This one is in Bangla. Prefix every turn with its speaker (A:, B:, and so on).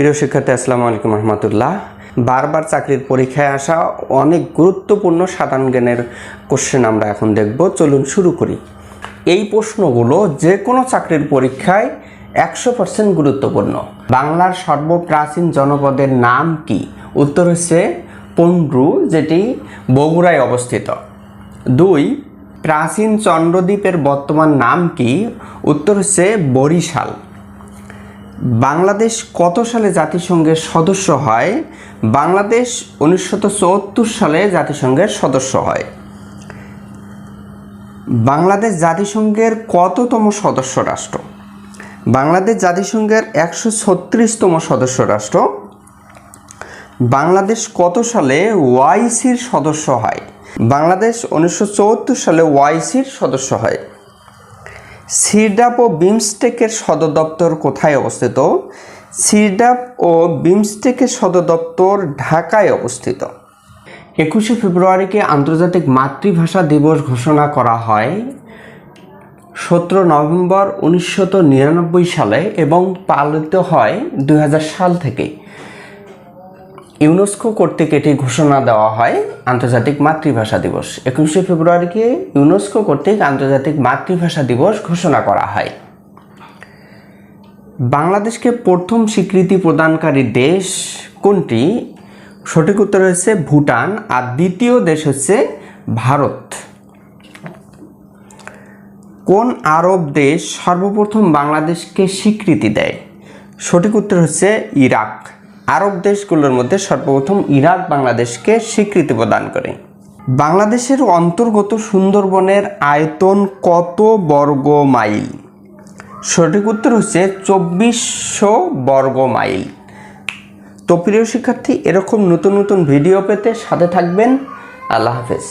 A: প্রিয় শিক্ষার্থী আসসালামু আলাইকুম রহমতুল্লাহ। বারবার চাকরির পরীক্ষায় আসা অনেক গুরুত্বপূর্ণ সাধারণ জ্ঞানের কোশ্চেন আমরা এখন দেখব। চলুন শুরু করি। এই প্রশ্নগুলো যে কোনো চাকরির পরীক্ষায় 100% গুরুত্বপূর্ণ। বাংলার সর্বপ্রাচীন জনপদের নাম কি? উত্তর হচ্ছে পন্ডু, যেটি বগুড়ায় অবস্থিত। 2. প্রাচীন চন্দ্রদ্বীপের বর্তমান নাম কি? উত্তর হচ্ছে বরিশাল। বাংলাদেশ কত সালে জাতিসংঘের সদস্য হয়? বাংলাদেশ 1974 সালে জাতিসংঘের সদস্য হয়। বাংলাদেশ জাতিসংঘের কততম সদস্য রাষ্ট্র? বাংলাদেশ জাতিসংঘের 136তম সদস্য রাষ্ট্র। বাংলাদেশ কত সালে ওআইসির সদস্য হয়? বাংলাদেশ 1974 সালে ওআইসির সদস্য হয়। সিরডাপ ও বিমস্টেকের সদর দপ্তর কোথায় অবস্থিত? সিরডাপ ও বিমস্টেকের সদর দপ্তর ঢাকায় অবস্থিত। 21শে ফেব্রুয়ারিকে আন্তর্জাতিক মাতৃভাষা দিবস ঘোষণা করা হয় 17 নভেম্বর 1999 সালে এবং পালিত হয় 2000 সাল থেকে। ইউনেস্কো কর্তৃক এটি ঘোষণা দেওয়া হয় আন্তর্জাতিক মাতৃভাষা দিবস। 21শে ফেব্রুয়ারিকে ইউনেস্কো কর্তৃক আন্তর্জাতিক মাতৃভাষা দিবস ঘোষণা করা হয়। বাংলাদেশকে প্রথম স্বীকৃতি প্রদানকারী দেশ কোনটি? সঠিক উত্তর হচ্ছে ভুটান, আর দ্বিতীয় দেশ হচ্ছে ভারত। কোন আরব দেশ সর্বপ্রথম বাংলাদেশকে স্বীকৃতি দেয়? সঠিক উত্তর হচ্ছে ইরাক। আরব দেশগুলোর মধ্যে সর্বপ্রথম ইরাক বাংলাদেশকে স্বীকৃতি প্রদান করে। বাংলাদেশের অন্তর্গত সুন্দরবনের আয়তন কত বর্গ মাইল? সঠিক উত্তর হচ্ছে 2400 বর্গ মাইল। তো প্রিয় শিক্ষার্থী, এরকম নতুন নতুন ভিডিও পেতে সাথে থাকবেন। আল্লাহ হাফেজ।